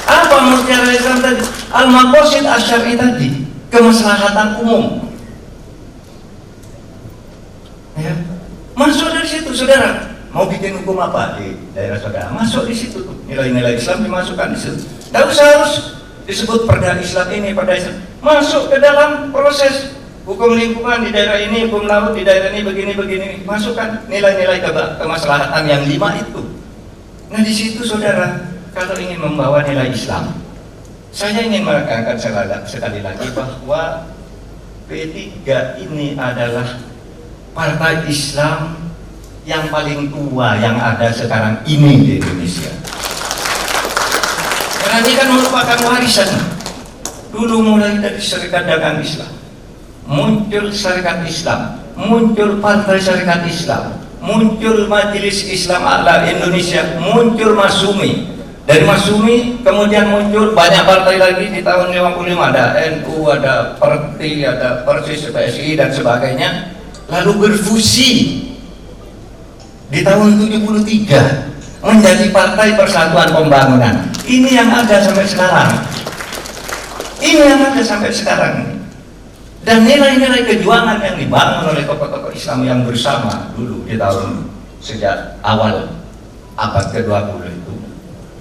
apa? Mutiara Islam tadi al-maqasid asy-syar'i tadi, kemaslahatan umum. Ya, masuk dari situ saudara. Mau bikin hukum apa di daerah saudara, masuk di situ tuh. Nilai-nilai Islam dimasukkan di situ. Tidak usah harus disebut perda Islam ini, perda Islam. Masuk ke dalam proses hukum lingkungan di daerah ini, hukum laut di daerah ini, begini-begini. Masukkan nilai-nilai kemaslahatan yang 5 itu. Nah di situ saudara, kalau ingin membawa nilai Islam, saya ingin menekankan sekali lagi bahwa P3 ini adalah partai Islam yang paling tua yang ada sekarang ini di Indonesia. Karena ini kan merupakan warisan. Dulu mulai dari Serikat Dagang Islam, muncul Serikat Islam, muncul Partai Serikat Islam, muncul Majelis Islam A'la Indonesia, muncul Masumi. Dari Masumi kemudian muncul banyak partai lagi di tahun 55, ada NU, ada Perti, ada Persis, PSI dan sebagainya. Lalu berfusi di tahun 73 menjadi Partai Persatuan Pembangunan. Ini yang ada sampai sekarang. Ini yang ada sampai sekarang. Dan nilai-nilai kejuangan yang dibangun oleh tokoh-tokoh Islam yang bersama dulu di tahun sejak awal abad ke-20 itu,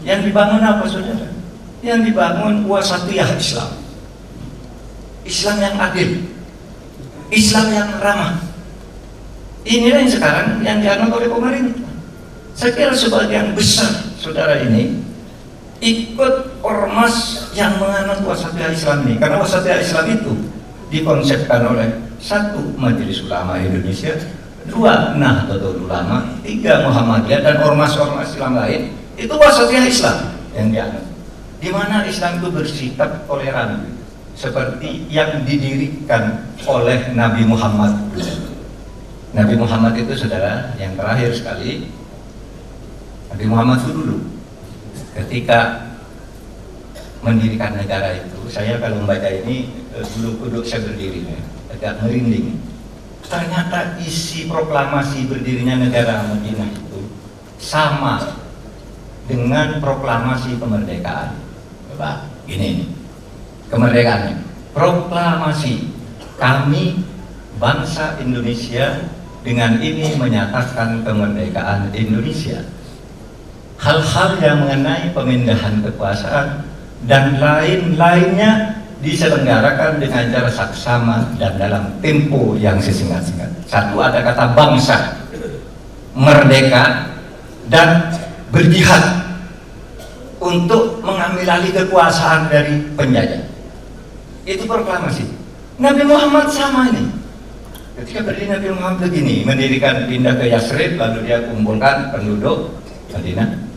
yang dibangun apa saudara? Yang dibangun wasatiyah Islam. Islam yang adil, Islam yang ramah. Inilah yang sekarang yang dianut oleh pemerintah. Saya kira sebagian besar saudara ini ikut ormas yang menganut wasatiyah Islam ini, karena wasatiyah Islam itu dikonsepkan oleh 1. Majelis Ulama Indonesia, 2. Nahdlatul Ulama, 3. Muhammadiyah dan ormas-ormas Islam lain. Itu wasatiyah Islam yang dianut, di mana Islam itu bersikap toleran seperti yang didirikan oleh Nabi Muhammad. Nabi Muhammad itu saudara, yang terakhir sekali, Nabi Muhammad itu dulu ketika mendirikan negara itu, saya kalau membaca ini bulu kuduk saya berdiri agak merinding. Ternyata isi proklamasi berdirinya negara Madinah itu sama dengan proklamasi kemerdekaan. Coba ini kemerdekaannya, proklamasi kami bangsa Indonesia dengan ini menyatakan kemerdekaan Indonesia. Hal-hal yang mengenai pemindahan kekuasaan dan lain-lainnya diselenggarakan dengan cara saksama dan dalam tempo yang sesingkat-singkat. 1. Ada kata bangsa, merdeka, dan berjihad untuk mengambil alih kekuasaan dari penjajah. Itu proklamasi. Nabi Muhammad sama ini. Ketika berdiri Nabi Muhammad begini, mendirikan, pindah ke Yasrib, lalu dia kumpulkan penduduk Madinah.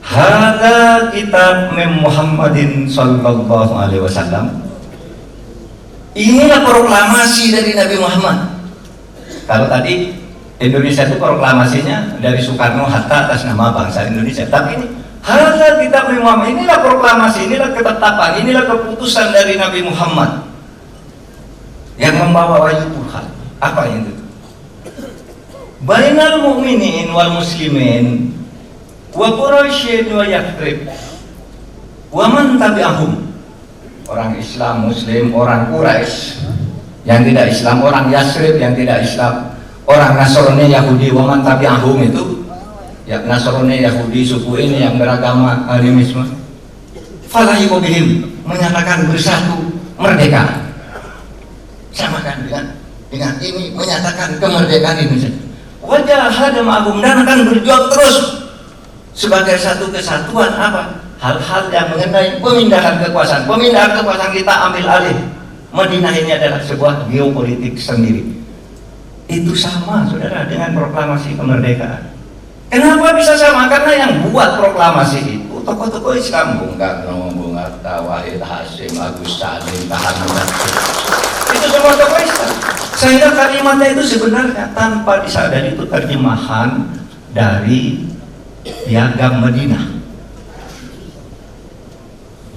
Hada kitab Muhammadin sallallahu alaihi wasallam. Inilah proklamasi dari Nabi Muhammad. Kalau tadi Indonesia itu proklamasinya dari Soekarno Hatta atas nama bangsa Indonesia, tapi ini Hadza kitab Muhammad, inilah proklamasi, inilah ketetapan, inilah keputusan dari Nabi Muhammad yang membawa wahyu Tuhan. Apa itu? Bainal mu'minin wal muslimin wa Quraisyin wa Yathrib wa man tabi'ahum. Orang Islam, Muslim, orang Quraisy yang tidak Islam, orang Yathrib yang tidak Islam, orang Nasrani, Yahudi, wa man tabi'ahum itu ya Nasrani, Yahudi, suku ini yang beragama animisme. Falahi bihim, menyatakan bersatu, merdeka. Samakan dengan ini, menyatakan kemerdekaan Indonesia. Wajah hadam agung, dan akan berjuang terus sebagai satu kesatuan. Apa? Hal-hal yang mengenai pemindahan kekuasaan. Pemindahan kekuasaan kita ambil alih. Madinah ini adalah sebuah geopolitik sendiri. Itu sama, saudara, dengan proklamasi kemerdekaan. Kenapa bisa sama? Karena yang buat proklamasi itu tokoh-tokoh Islam, Bung Karno, Bung Hatta, Wahid Hasyim, Agus Salim, Tahanan. Itu semua tokoh Islam. Sehingga kalimatnya itu sebenarnya tanpa disadari itu terjemahan dari Piagam Madinah.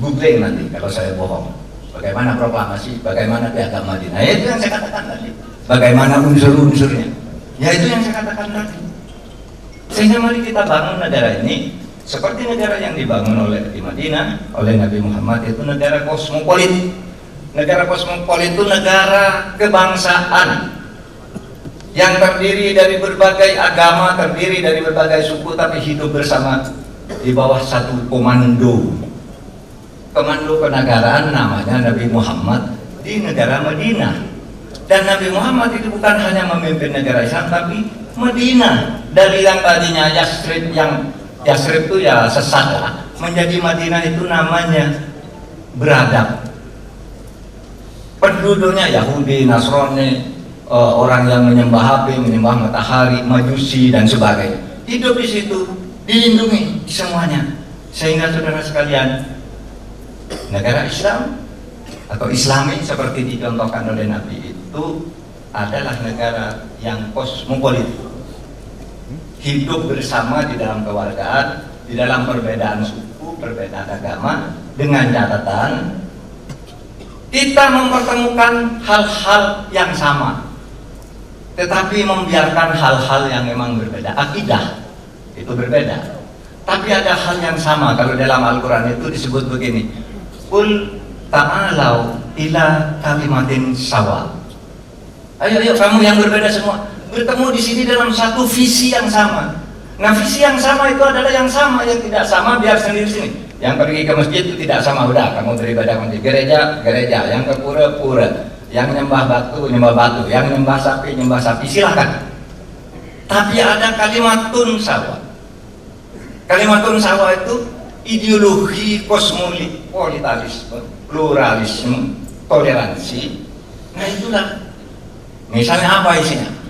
Googling nanti kalau saya bohong. Bagaimana proklamasi, bagaimana Piagam Madinah. Ya, itu yang saya katakan tadi. Bagaimana unsur-unsurnya. Ya, itu yang saya katakan tadi. Sehingga mari kita bangun negara ini seperti negara yang dibangun oleh di Madinah oleh Nabi Muhammad, itu negara kosmopolit. Negara kosmopolit itu negara kebangsaan yang terdiri dari berbagai agama, terdiri dari berbagai suku, tapi hidup bersama di bawah satu komando. Komando kenegaraan namanya Nabi Muhammad di negara Madinah. Dan Nabi Muhammad itu bukan hanya memimpin negara Islam, tapi Madinah. Dari yang tadinya Yathrib, yang Yathrib itu ya sesat lah, menjadi Madinah itu namanya beradab. Penduduknya Yahudi, Nasrani, orang yang menyembah api, menyembah matahari, Majusi dan sebagainya. Hidup di situ, dilindungi semuanya. Sehingga saudara sekalian, negara Islam atau Islami seperti dicontohkan oleh Nabi itu adalah negara yang kosmopolit. Hidup bersama di dalam kewargaan, di dalam perbedaan suku, perbedaan agama, dengan catatan kita mempertemukan hal-hal yang sama, tetapi membiarkan hal-hal yang memang berbeda. Akidah itu berbeda, tapi ada hal yang sama. Kalau dalam Al-Quran itu disebut begini, Qul ta'alau ila kalimatin sawa. Ayo kamu yang berbeda semua bertemu di sini dalam satu visi yang sama. Nah, visi yang sama itu adalah yang sama, yang tidak sama biar sendiri sini. Yang pergi ke masjid itu tidak sama, udah kamu beribadah di gereja, yang ke pura, yang nyembah batu, yang nyembah sapi, silakan. Tapi ada kalimatun sawa. Kalimatun sawa itu ideologi kosmopolitanisme, pluralisme, toleransi. Nah, itulah. Misalnya apa isinya?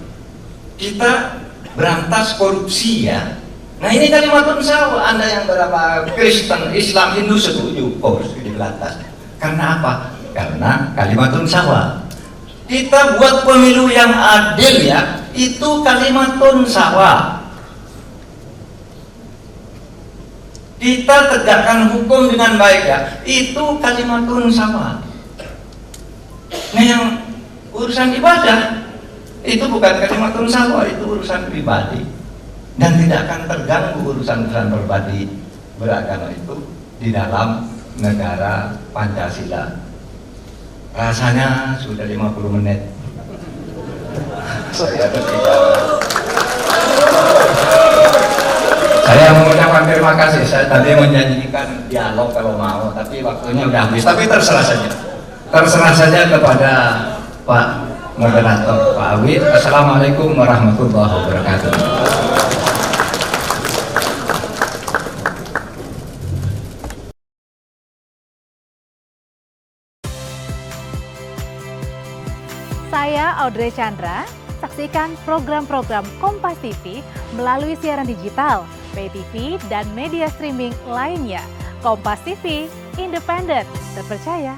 Kita berantas korupsi, ya. Nah, ini kalimatun sawa. Anda yang berapa Kristen, Islam, Hindu setuju korupsi diberantas. Karena apa? Karena kalimatun sawa. Kita buat pemilu yang adil, ya. Itu kalimatun sawa. Kita tegakkan hukum dengan baik, ya. Itu kalimatun sawa. Nah, yang urusan ibadah itu bukan kalimatun sawa, itu urusan pribadi, dan tidak akan terganggu urusan-urusan pribadi beragama itu di dalam negara Pancasila. Rasanya sudah 50 menit. Saya mengucapkan terima kasih. Saya tadi menjanjikan dialog kalau mau, tapi waktunya udah habis. Tapi terserah saja kepada Pak Moderator, Pak Awid. Assalamualaikum warahmatullahi wabarakatuh. Saya Audrey Chandra. Saksikan program-program Kompas TV melalui siaran digital, pay TV, dan media streaming lainnya. Kompas TV, independen, terpercaya,